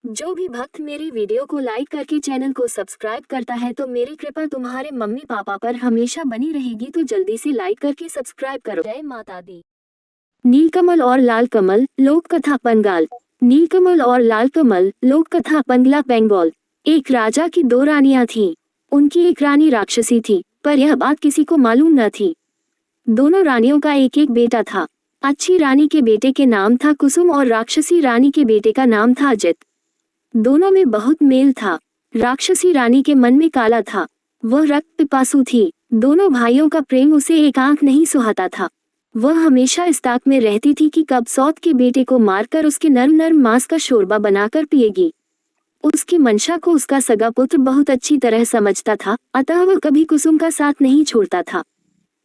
जो भी भक्त मेरी वीडियो को लाइक करके चैनल को सब्सक्राइब करता है तो मेरी कृपा तुम्हारे मम्मी पापा पर हमेशा बनी रहेगी, तो जल्दी से लाइक करके सब्सक्राइब करो। जय माता दी। नीलकमल और लाल कमल लोक कथा बंगाल। नीलकमल और लाल कमल लोक कथा बंगला बंगाल। एक राजा की दो रानियां थीं। उनकी एक रानी राक्षसी थी, पर यह बात किसी को मालूम न थी। दोनों रानियों का एक एक बेटा था। अच्छी रानी के बेटे के नाम था कुसुम और राक्षसी रानी के बेटे का नाम था अजित। दोनों में बहुत मेल था। राक्षसी रानी के मन में काला था, वह रक्त पिपासु थी। दोनों भाइयों का प्रेम उसे एक आंख नहीं सुहाता था। वह हमेशा इस ताक में रहती थी कि कब सौत के बेटे को मारकर उसके नर्म नर्म मांस का शोरबा बनाकर पिएगी। उसकी मंशा को उसका सगा पुत्र बहुत अच्छी तरह समझता था, अतः वह कभी कुसुम का साथ नहीं छोड़ता था।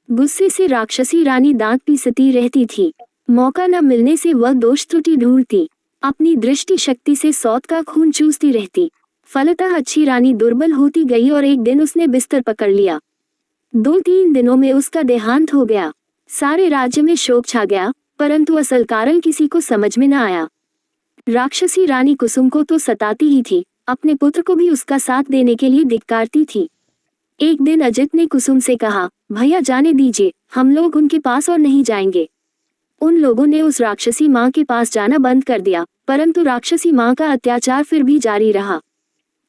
गुस्से से राक्षसी रानी दांत पीसती रहती थी। मौका न मिलने से वह दोष त्रुटि ढूंढती, अपनी दृष्टि शक्ति से सौत का खून चूसती रहती। फलतः अच्छी रानी दुर्बल होती गई और एक दिन उसने बिस्तर पकड़ लिया। 2-3 दिनों में उसका देहांत हो गया। सारे राज्य में शोक छा गया, परंतु असल कारण किसी को समझ में न आया। राक्षसी रानी कुसुम को तो सताती ही थी, अपने पुत्र को भी उसका साथ देने के लिए धिक्कारती थी। एक दिन अजित ने कुसुम से कहा, भैया जाने दीजिए, हम लोग उनके पास और नहीं जाएंगे। उन लोगों ने उस राक्षसी माँ के पास जाना बंद कर दिया, परंतु राक्षसी माँ का अत्याचार फिर भी जारी रहा।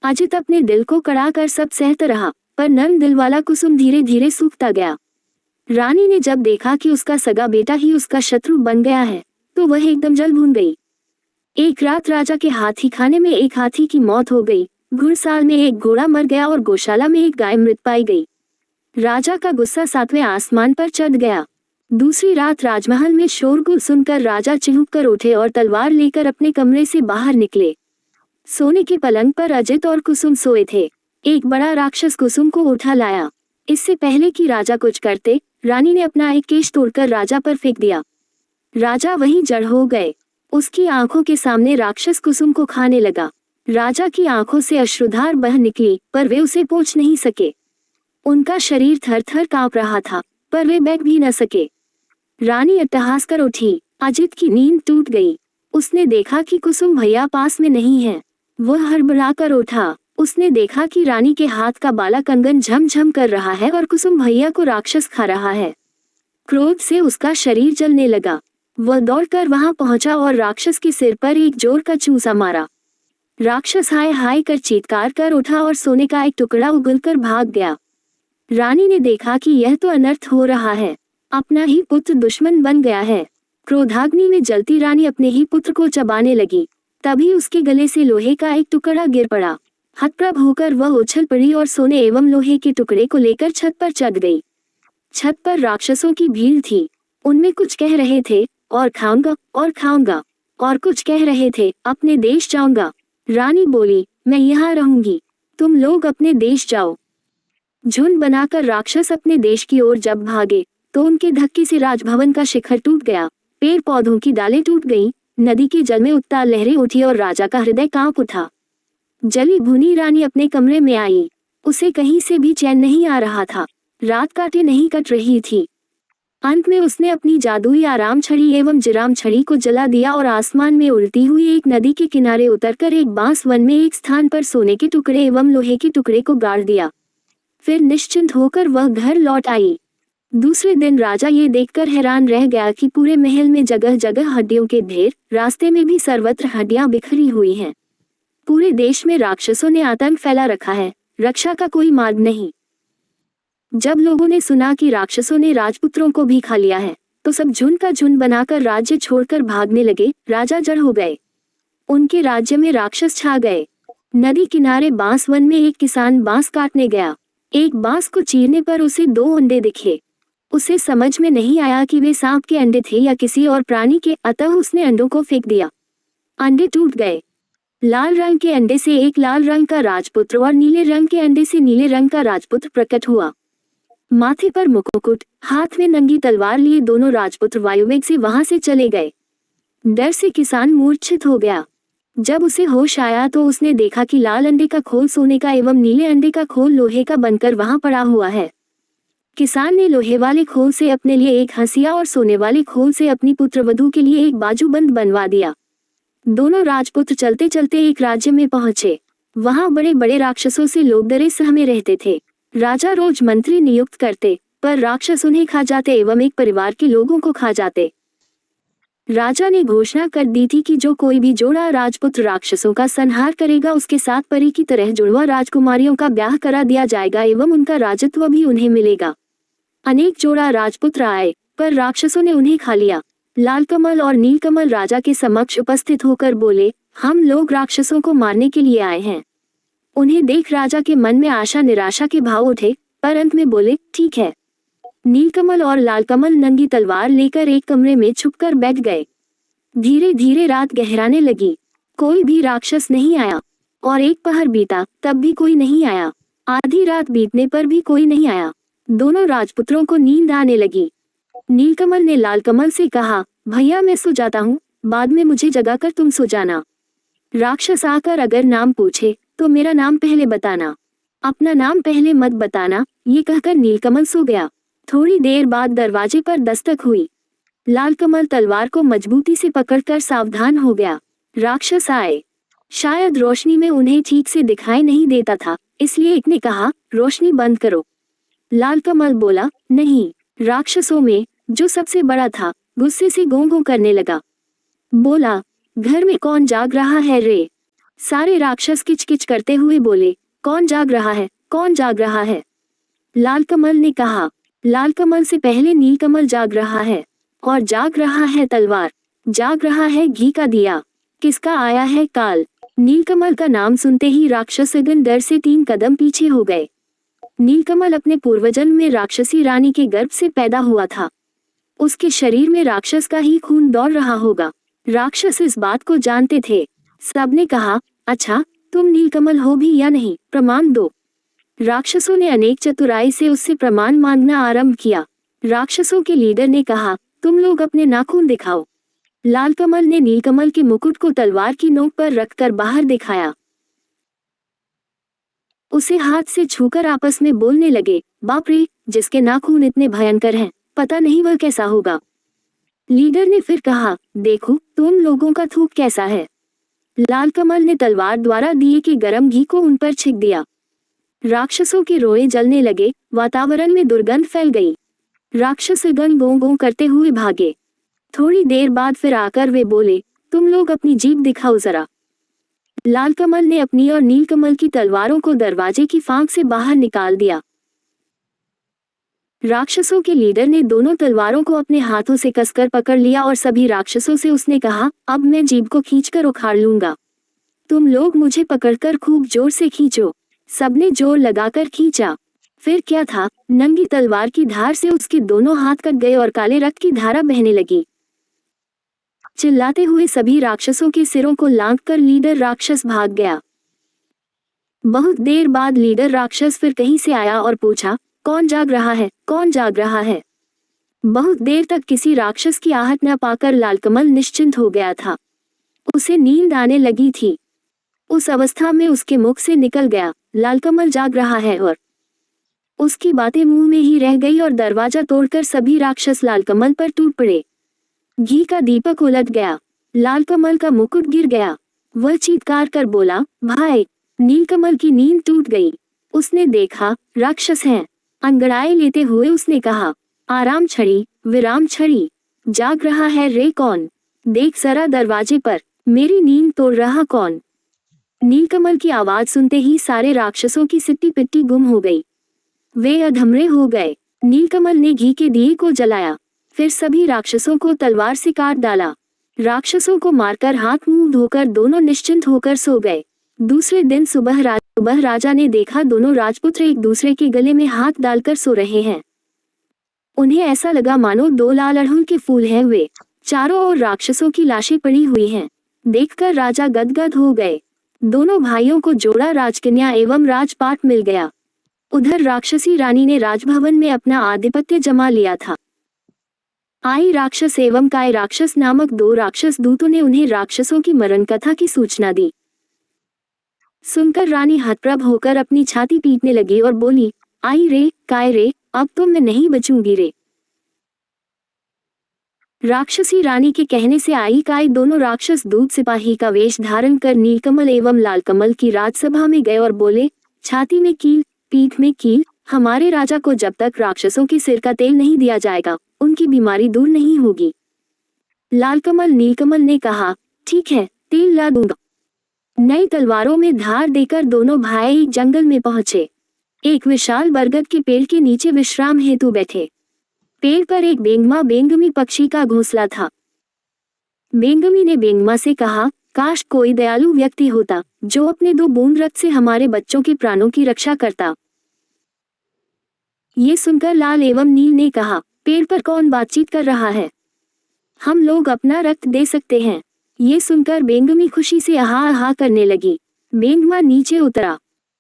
अजित अपने दिल को कड़ा कर सब सहता रहा, पर नर्म दिल वाला कुसुम धीरे धीरे सूखता गया। रानी ने जब देखा कि उसका सगा बेटा ही उसका शत्रु बन गया है, तो वह एकदम जल भून गई। एक रात राजा के हाथी खाने में एक हाथी की मौत हो गई, घुड़साल में एक घोड़ा मर गया और गौशाला में एक गाय मृत पाई गई। राजा का गुस्सा 7वें आसमान पर चढ़ गया। दूसरी रात राजमहल में शोरगुल सुनकर राजा चिढ़ कर उठे और तलवार लेकर अपने कमरे से बाहर निकले। सोने के पलंग पर अजित और कुसुम सोए थे। एक बड़ा राक्षस कुसुम को उठा लाया। इससे पहले कि राजा कुछ करते, रानी ने अपना एक केश तोड़कर राजा पर फेंक दिया। राजा वहीं जड़ हो गए। उसकी आंखों के सामने राक्षस कुसुम को खाने लगा। राजा की आंखों से अश्रुधार बह निकली, पर वे उसे पोंछ नहीं सके। उनका शरीर थर थर कांप रहा था, पर वे बैठ भी न सके। रानी अट्टहास कर उठी। अजित की नींद टूट गई। उसने देखा कि कुसुम भैया पास में नहीं है। वह हड़बड़ा कर उठा। उसने देखा कि रानी के हाथ का बाला कंगन झमझम कर रहा है और कुसुम भैया को राक्षस खा रहा है। क्रोध से उसका शरीर जलने लगा। वह दौड़कर वहां पहुंचा और राक्षस के सिर पर एक जोर का चूसा मारा। राक्षस हाय हाय कर चीत्कार कर उठा और सोने का एक टुकड़ा उगलकर भाग गया। रानी ने देखा कि यह तो अनर्थ हो रहा है, अपना ही पुत्र दुश्मन बन गया है। क्रोधाग्नि में जलती रानी अपने ही पुत्र को चबाने लगी। तभी उसके गले से लोहे का एक टुकड़ा गिर पड़ा। हतप्रभ होकर वह उछल पड़ी और सोने एवं लोहे के टुकड़े को लेकर छत पर चढ़ गई। छत पर राक्षसों की भीड़ थी। उनमें कुछ कह रहे थे, और खाऊंगा और खाऊंगा, और कुछ कह रहे थे, अपने देश जाऊंगा। रानी बोली, मैं यहाँ रहूंगी, तुम लोग अपने देश जाओ। झुंड बनाकर राक्षस अपने देश की ओर जब भागे, तो उनके धक्के से राजभवन का शिखर टूट गया, पेड़ पौधों की डालें टूट गईं, नदी के जल में उत्ताल लहरें उठी और राजा का हृदय कांप उठा। जली भुनी रानी अपने कमरे में आई। उसे कहीं से भी चैन नहीं आ रहा था। रात काटे नहीं कट रही थी। अंत में उसने अपनी जादुई आराम छड़ी एवं जिराम छड़ी को जला दिया और आसमान में उड़ती हुई एक नदी के किनारे उतरकर एक बांस वन में एक स्थान पर सोने के टुकड़े एवं लोहे के टुकड़े को गाड़ दिया। फिर निश्चिंत होकर वह घर लौट आई। दूसरे दिन राजा ये देखकर हैरान रह गया कि पूरे महल में जगह जगह हड्डियों के ढेर, रास्ते में भी सर्वत्र हड्डियां बिखरी हुई हैं। पूरे देश में राक्षसों ने आतंक फैला रखा है, रक्षा का कोई मार्ग नहीं। जब लोगों ने सुना कि राक्षसों ने राजपुत्रों को भी खा लिया है, तो सब झुंड का झुंड बनाकर राज्य छोड़कर भागने लगे। राजा जड़ हो गए। उनके राज्य में राक्षस छा गए। नदी किनारे बांस वन में एक किसान बांस काटने गया। एक बांस को चीरने पर उसे 2 अंडे दिखे। उसे समझ में नहीं आया कि वे सांप के अंडे थे या किसी और प्राणी के, अतः उसने अंडों को फेंक दिया। अंडे टूट गए। लाल रंग के अंडे से एक लाल रंग का राजपुत्र और नीले रंग के अंडे से नीले रंग का राजपुत्र प्रकट हुआ। माथे पर मुकुट, हाथ में नंगी तलवार लिए दोनों राजपुत्र वायुवेग से वहां से चले गए। डर से किसान मूर्छित हो गया। जब उसे होश आया तो उसने देखा कि लाल अंडे का खोल सोने का एवं नीले अंडे का खोल लोहे का बनकर वहां पड़ा हुआ है। किसान ने लोहे वाले खोल से अपने लिए एक हंसिया और सोने वाले खोल से अपनी पुत्रवधू के लिए एक बाजूबंद बनवा दिया। दोनों राजपुत्र चलते चलते एक राज्य में पहुंचे। वहां बड़े बड़े राक्षसों से लोग डरे सहमे रहते थे। राजा रोज मंत्री नियुक्त करते, पर राक्षस उन्हें खा जाते एवं एक परिवार के लोगों को खा जाते। राजा ने घोषणा कर दी थी कि जो कोई भी जोड़ा राजपुत्र राक्षसों का संहार करेगा उसके साथ परी की तरह जुड़वा राजकुमारियों का ब्याह करा दिया जाएगा एवं उनका राजत्व भी उन्हें मिलेगा। अनेक जोड़ा राजपुत्र आए, पर राक्षसों ने उन्हें खा लिया। लालकमल और नीलकमल राजा के समक्ष उपस्थित होकर बोले, हम लोग राक्षसों को मारने के लिए आए हैं। उन्हें देख राजा के मन में आशा निराशा के भाव उठे, पर अंत में बोले, ठीक है। नीलकमल और लालकमल नंगी तलवार लेकर एक कमरे में छुपकर बैठ गए। धीरे धीरे रात गहराने लगी। कोई भी राक्षस नहीं आया और एक पहर बीता, तब भी कोई नहीं आया। आधी रात बीतने पर भी कोई नहीं आया। दोनों राजपुत्रों को नींद आने लगी। नीलकमल ने लालकमल से कहा, भैया मैं सो जाता हूँ, बाद में मुझे जगाकर तुम सो जाना। राक्षस आकर अगर नाम पूछे तो मेरा नाम पहले बताना, अपना नाम पहले मत बताना। ये कहकर नीलकमल सो गया। थोड़ी देर बाद दरवाजे पर दस्तक हुई। लालकमल तलवार को मजबूती से पकड़कर सावधान हो गया। राक्षस आए। शायद रोशनी में उन्हें ठीक से दिखाई नहीं देता था, इसलिए एक ने कहा, रोशनी बंद करो। लालकमल बोला, नहीं। राक्षसों में जो सबसे बड़ा था गुस्से से गों गों करने लगा। बोला, घर में कौन जाग रहा है रे? सारे राक्षस किचकिच करते हुए बोले, कौन जाग रहा है, कौन जाग रहा है? लालकमल ने कहा, लालकमल से पहले नीलकमल जाग रहा है, और जाग रहा है तलवार, जाग रहा है घी का दिया। किसका आया है काल? नीलकमल का नाम सुनते ही राक्षसगण डर से 3 कदम पीछे हो गए। नीलकमल अपने पूर्वजन्म में राक्षसी रानी के गर्भ से पैदा हुआ था। उसके शरीर में राक्षस का ही खून दौड़ रहा होगा। राक्षस इस बात को जानते थे। सबने कहा, अच्छा तुम नीलकमल हो भी या नहीं, प्रमाण दो। राक्षसों ने अनेक चतुराई से उससे प्रमाण मांगना आरंभ किया। राक्षसों के लीडर ने कहा, तुम लोग अपने नाखून दिखाओ। लालकमल ने नीलकमल के मुकुट को तलवार की नोक पर रखकर बाहर दिखाया। उसे हाथ से छूकर आपस में बोलने लगे, बाप रे, जिसके नाखून इतने भयंकर हैं, पता नहीं वह कैसा होगा। लीडर ने फिर कहा, देखो तुम लोगों का थूक कैसा है। लालकमल ने तलवार द्वारा दिए के गरम घी को उन पर छिक दिया। राक्षसों के रोए जलने लगे, वातावरण में दुर्गंध फैल गई। राक्षसगण गों गों करते हुए भागे। थोड़ी देर बाद फिर आकर वे बोले, तुम लोग अपनी जीभ दिखाओ जरा। लालकमल ने अपनी और नीलकमल की तलवारों को दरवाजे की फांक से बाहर निकाल दिया। राक्षसों के लीडर ने दोनों तलवारों को अपने हाथों से कसकर पकड़ लिया और सभी राक्षसों से उसने कहा, अब मैं जीभ को खींचकर उखाड़ लूंगा। तुम लोग मुझे पकड़कर खूब जोर से खींचो। सबने जोर लगाकर खींचा। फिर क्या था, नंगी तलवार की धार से उसके दोनों हाथ कट गए और काले रक्त की धारा बहने लगी। चिल्लाते हुए सभी राक्षसों के सिरों को लांघकर लीडर राक्षस भाग गया। बहुत देर बाद लीडर राक्षस फिर कहीं से आया और पूछा, कौन जाग रहा है, कौन जाग रहा है? बहुत देर तक किसी राक्षस की आहट न पाकर लालकमल निश्चिंत हो गया था। उसे नींद आने लगी थी। उस अवस्था में उसके मुख से निकल गया, लालकमल जाग रहा है, और उसकी बातें मुंह में ही रह गई और दरवाजा तोड़कर सभी राक्षस लालकमल पर टूट पड़े। घी का दीपक उलट गया। लालकमल का मुकुट गिर गया। वह चीत्कार कर बोला, भाई। नीलकमल की नींद टूट गई। उसने देखा राक्षस हैं। अंगड़ाई लेते हुए उसने कहा, आराम छड़ी, विराम छड़ी, जाग रहा है रे कौन? देख जरा दरवाजे पर, मेरी नींद तोड़ रहा कौन? नीलकमल की आवाज सुनते ही सारे राक्षसों की सिट्टी पिट्टी गुम हो गई। वे अधमरे हो गए। नीलकमल ने घी के दिए को जलाया, फिर सभी राक्षसों को तलवार से काट डाला। राक्षसों को मारकर हाथ मुंह धोकर दोनों निश्चिंत होकर सो गए। दूसरे दिन सुबह राजा ने देखा दोनों राजपुत्र एक दूसरे के गले में हाथ डालकर सो रहे हैं। उन्हें ऐसा लगा मानो 2 लाल अड़हुल के फूल हैं। वे चारों ओर राक्षसों की लाशें पड़ी हुई हैं। देखकर राजा गदगद हो गए। दोनों भाइयों को जोड़ा राजकन्या एवं राजपाट मिल गया। उधर राक्षसी रानी ने राजभवन में अपना आधिपत्य जमा लिया था। आई राक्षस एवं काय राक्षस नामक 2 राक्षस दूतों ने उन्हें राक्षसों की मरण कथा की सूचना दी। सुनकर रानी हतप्रभ होकर अपनी छाती पीटने लगी और बोली, आई रे, काय रे, अब तो मैं नहीं बचूंगी रे। राक्षसी रानी के कहने से आई काई दोनों राक्षस दूत सिपाही का वेश धारण कर नीलकमल एवं लालकमल की राजसभा में गए और बोले, छाती में कील, पीठ में कील, हमारे राजा को जब तक राक्षसों के सिर का तेल नहीं दिया जाएगा, उनकी बीमारी दूर नहीं होगी। लालकमल नीलकमल ने कहा, ठीक है, तेल ला दूंगा। नई तलवारों में धार देकर दोनों भाई एक जंगल में पहुंचे। एक विशाल बरगद के पेड़ के नीचे विश्राम हेतु बैठे। पेड़ पर एक बेंगमा बेंगमी पक्षी का घोंसला था। बेंगमी ने बेंगमा से कहा, काश कोई दयालु व्यक्ति होता जो अपने 2 बूंद रक्त से हमारे बच्चों के प्राणों की रक्षा करता। ये सुनकर लाल एवं नील ने कहा, पेड़ पर कौन बातचीत कर रहा है? हम लोग अपना रक्त दे सकते हैं। ये सुनकर बेंगमी खुशी से आहा आहा करने लगी। बेंगमा नीचे उतरा।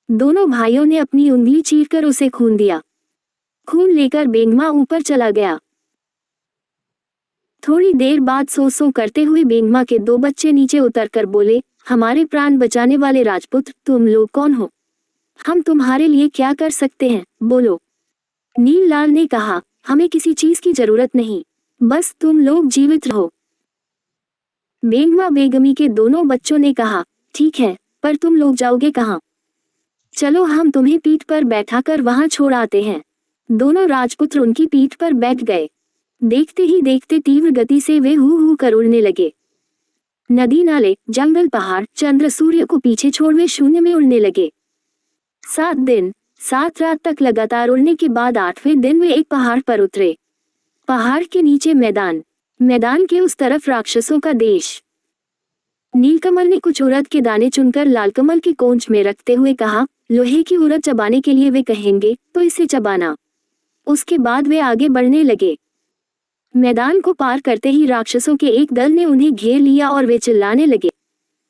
दोनों भाइयों ने अपनी उंगली चीरकर उसे खून दिया। खून लेकर बेंगमा ऊपर चला गया। थोड़ी देर बाद सो करते हुए बेंगमा के 2 बच्चे नीचे उतरकर बोले, हमारे प्राण बचाने वाले राजपुत्र, तुम लोग कौन हो? हम तुम्हारे लिए क्या कर सकते हैं, बोलो। नील लाल ने कहा, हमें किसी चीज की जरूरत नहीं, बस तुम लोग जीवित रहो। बेंगमा बेगमी के दोनों बच्चों ने कहा, ठीक है, पर तुम लोग जाओगे कहाँ? चलो हम तुम्हें पीठ पर बैठाकर वहां छोड़ आते हैं। दोनों राजपुत्र उनकी पीठ पर बैठ गए। देखते ही देखते तीव्र गति से वे हू कर उड़ने लगे। नदी नाले, जंगल, पहाड़, चंद्र सूर्य को पीछे छोड़ वे शून्य में उड़ने लगे। 7 दिन 7 रात तक लगातार उड़ने के बाद 8वें दिन वे एक पहाड़ पर उतरे। पहाड़ के नीचे मैदान, मैदान के उस तरफ राक्षसों का देश। नीलकमल ने कुछ उड़द के दाने चुनकर लालकमल की कोंच में रखते हुए कहा, लोहे की उड़द चबाने के लिए वे कहेंगे तो इसे चबाना। उसके बाद वे आगे बढ़ने लगे। मैदान को पार करते ही राक्षसों के एक दल ने उन्हें घेर लिया और वे चिल्लाने लगे,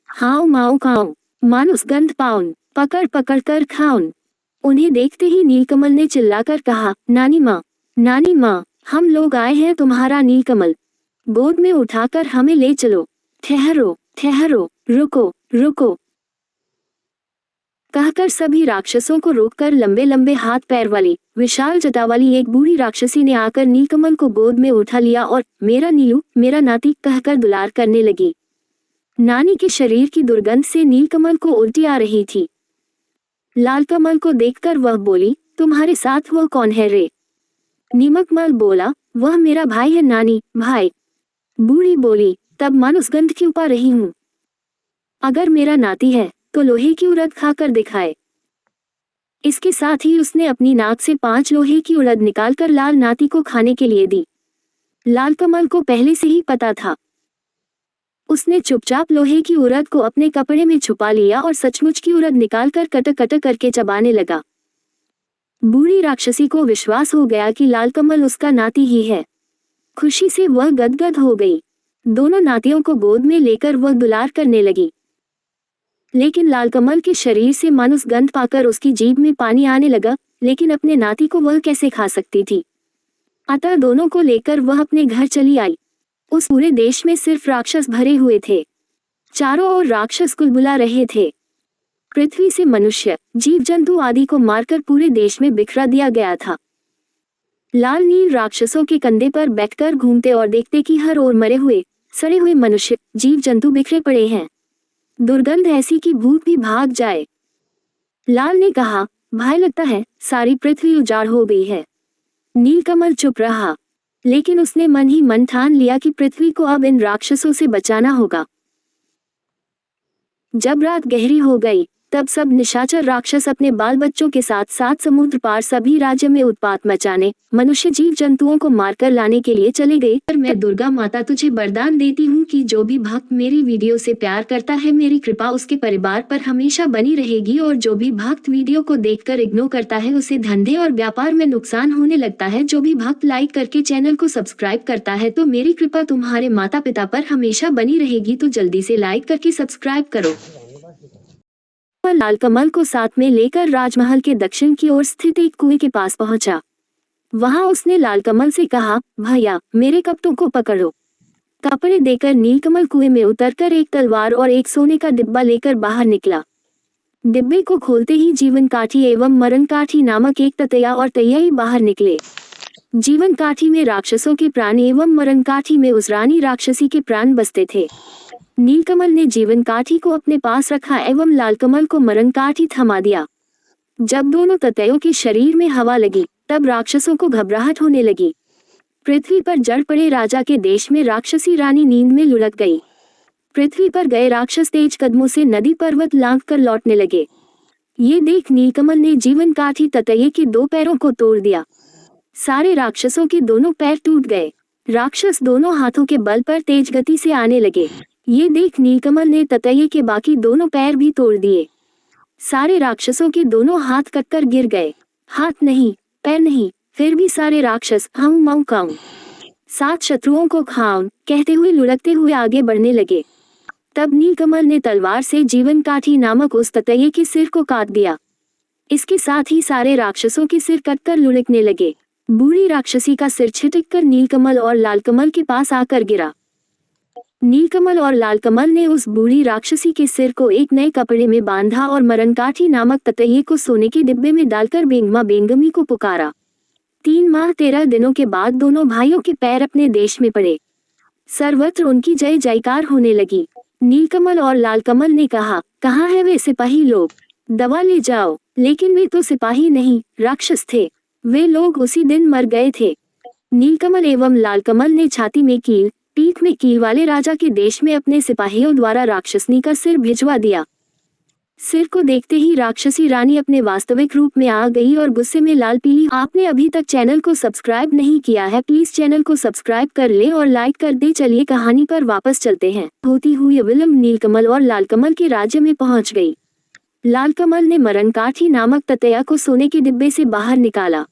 हाउ माऊ खाऊं, मानुस गंध पाउन, पकड़ पकड़ कर खाउन। उन्हें देखते ही नीलकमल ने चिल्लाकर कहा, नानी माँ, हम लोग आए हैं तुम्हारा नीलकमल, गोद में उठाकर हमें ले चलो। ठहरो ठहरो, रुको रुको, कहकर सभी राक्षसों को रोककर लंबे लंबे हाथ पैर वाली विशाल जटा वाली एक बूढ़ी राक्षसी ने आकर नीलकमल को गोद में उठा लिया और मेरा नीलू, मेरा नाती कहकर दुलार करने लगी। नानी के शरीर की दुर्गंध से नीलकमल को उल्टी आ रही थी। लालकमल को देखकर वह बोली, तुम्हारे साथ वह कौन है रे? नीमकमल बोला, वह मेरा भाई है नानी, भाई। बूढ़ी बोली, तब मानुस गंध क्यों पा रही हूँ? अगर मेरा नाती है तो लोहे की उड़द खाकर दिखाए। इसके साथ ही उसने अपनी नाक से 5 लोहे की उड़द निकालकर लाल नाती को खाने के लिए दी। लालकमल को पहले से ही पता था। उसने चुपचाप लोहे की उड़द को अपने कपड़े में छुपा लिया और सचमुच की उड़द निकालकर कटक कटक करके चबाने लगा। बूढ़ी राक्षसी को विश्वास हो गया कि लालकमल उसका नाती ही है। खुशी से वह गदगद हो गई। दोनों नातियों को गोद में लेकर वह दुलार करने लगी। लेकिन लालकमल के शरीर से मानुस गंध पाकर उसकी जीभ में पानी आने लगा, लेकिन अपने नाती को वह कैसे खा सकती थी? अतः दोनों को लेकर वह अपने घर चली आई। उस पूरे देश में सिर्फ राक्षस भरे हुए थे। चारों ओर राक्षस कुलबुला रहे थे। पृथ्वी से मनुष्य, जीव जंतु आदि को मारकर पूरे देश में बिखरा दिया गया था। लाल नील राक्षसों के कंधे पर बैठकर घूमते और देखते कि हर ओर मरे हुए, सड़े हुए मनुष्य, जीव जंतु बिखरे पड़े हैं। दुर्गंध ऐसी कि भूत भी भाग जाए। लाल ने कहा, भाई लगता है सारी पृथ्वी उजाड़ हो गई है। नीलकमल चुप रहा, लेकिन उसने मन ही मन ठान लिया कि पृथ्वी को अब इन राक्षसों से बचाना होगा। जब रात गहरी हो गई, तब सब निशाचर राक्षस अपने बाल बच्चों के साथ साथ समुद्र पार सभी राज्य में उत्पात मचाने, मनुष्य जीव जंतुओं को मारकर लाने के लिए चले गए। पर मैं दुर्गा माता तुझे वरदान देती हूँ कि जो भी भक्त मेरी वीडियो से प्यार करता है, मेरी कृपा उसके परिवार पर हमेशा बनी रहेगी, और जो भी भक्त वीडियो को देखकर इग्नोर करता है उसे धंधे और व्यापार में नुकसान होने लगता है। जो भी भक्त लाइक करके चैनल को सब्सक्राइब करता है तो मेरी कृपा तुम्हारे माता पिता पर हमेशा बनी रहेगी। तो जल्दी से लाइक करके सब्सक्राइब करो। लालकमल को साथ में लेकर राजमहल के दक्षिण की ओर स्थित एक कुएं के पास पहुंचा। वहां उसने लालकमल से कहा, भैया मेरे कपड़ों को पकड़ो। कपड़े देकर नीलकमल कुएं में उतरकर एक तलवार और एक सोने का डिब्बा लेकर बाहर निकला। डिब्बे को खोलते ही जीवन काठी एवं मरण काठी नामक एक ततैया और तैयाई बाहर निकले। जीवन काठी में राक्षसों के प्राण एवं मरण काठी में उस रानी राक्षसी के प्राण बसते थे। नीलकमल ने जीवन काठी को अपने पास रखा एवं लालकमल को मरण काठी थमा दिया। जब दोनों ततैयों के शरीर में हवा लगी तब राक्षसों को घबराहट होने लगी। पृथ्वी पर जड़ पड़े राजा के देश में राक्षसी रानी नींद में लुढ़क गई। पृथ्वी पर गए राक्षस तेज कदमों से नदी पर्वत लांघ कर लौटने लगे। ये देख नीलकमल ने जीवन काठी ततैये के 2 पैरों को तोड़ दिया। सारे राक्षसों के दोनों पैर टूट गए। राक्षस दोनों हाथों के बल पर तेज गति से आने लगे। ये देख नीलकमल ने ततैये के बाकी दोनों पैर भी तोड़ दिए। सारे राक्षसों के दोनों हाथ कटकर गिर गए। हाथ नहीं, पैर नहीं, फिर भी सारे राक्षस हाउ माउ काऊ 7 शत्रुओं को खाऊं कहते हुए लुढ़कते हुए आगे बढ़ने लगे। तब नीलकमल ने तलवार से जीवन काठी नामक उस ततैये के सिर को काट दिया। इसके साथ ही सारे राक्षसों के सिर कटकर लुढ़कने लगे। बूढ़ी राक्षसी का सिर छिटक कर नीलकमल और लालकमल के पास आकर गिरा। नीलकमल और लालकमल ने उस बूढ़ी राक्षसी के सिर को एक नए कपड़े में बांधा और मरणकाठी नामक ततैये को सोने के डिब्बे में डालकर बेंगमा बेंगमी को पुकारा। 3 माह 13 दिनों के बाद दोनों भाइयों के पैर अपने देश में पड़े। सर्वत्र उनकी जय जयकार होने लगी। नीलकमल और लालकमल ने कहा, कहाँ है वे सिपाही लोग? दवा ले जाओ। लेकिन वे तो सिपाही नहीं, राक्षस थे। वे लोग उसी दिन मर गए थे। नीलकमल एवं लालकमल ने छाती में कील, पीठ में कील वाले राजा के देश में अपने सिपाहियों द्वारा राक्षसनी का सिर भिजवा दिया। सिर को देखते ही राक्षसी रानी अपने वास्तविक रूप में आ गई और गुस्से में लाल पीली। आपने अभी तक चैनल को सब्सक्राइब नहीं किया है, प्लीज चैनल को सब्सक्राइब कर ले और लाइक कर दे। चलिए कहानी पर वापस चलते हैं। होती हुई विलंब नीलकमल और लालकमल के राज्य में पहुंच गई। लालकमल ने मरणकाठी नामक ततैया को सोने के डिब्बे से बाहर निकाला।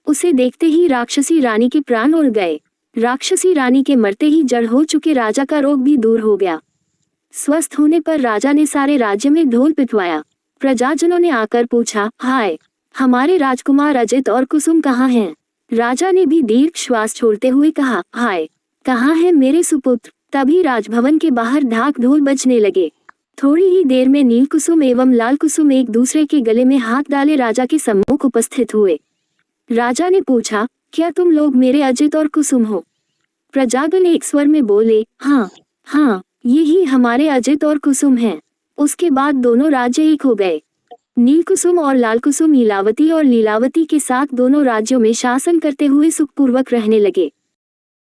उसे देखते ही राक्षसी रानी के प्राण उड़ गए। राक्षसी रानी के मरते ही जड़ हो चुके राजा का रोग भी दूर हो गया। स्वस्थ होने पर राजा ने सारे राज्य में ढोल पिटवाया। प्रजाजनों ने आकर पूछा, हाय, हमारे राजकुमार अजित और कुसुम कहाँ हैं? राजा ने भी दीर्घ श्वास छोड़ते हुए कहा, हाय, कहाँ है मेरे सुपुत्र? तभी राजभवन के बाहर ढाक ढोल बजने लगे। थोड़ी ही देर में नील कुसुम एवं लाल कुसुम एक दूसरे के गले में हाथ डाले राजा के सम्मुख उपस्थित हुए। राजा ने पूछा, क्या तुम लोग मेरे अजित और कुसुम हो? प्रजागण एक स्वर में बोले, हाँ हाँ, ये ही हमारे अजित और कुसुम हैं। उसके बाद दोनों राज्य एक हो गए। नील कुसुम और लाल कुसुम लीलावती और लीलावती के साथ दोनों राज्यों में शासन करते हुए सुखपूर्वक रहने लगे।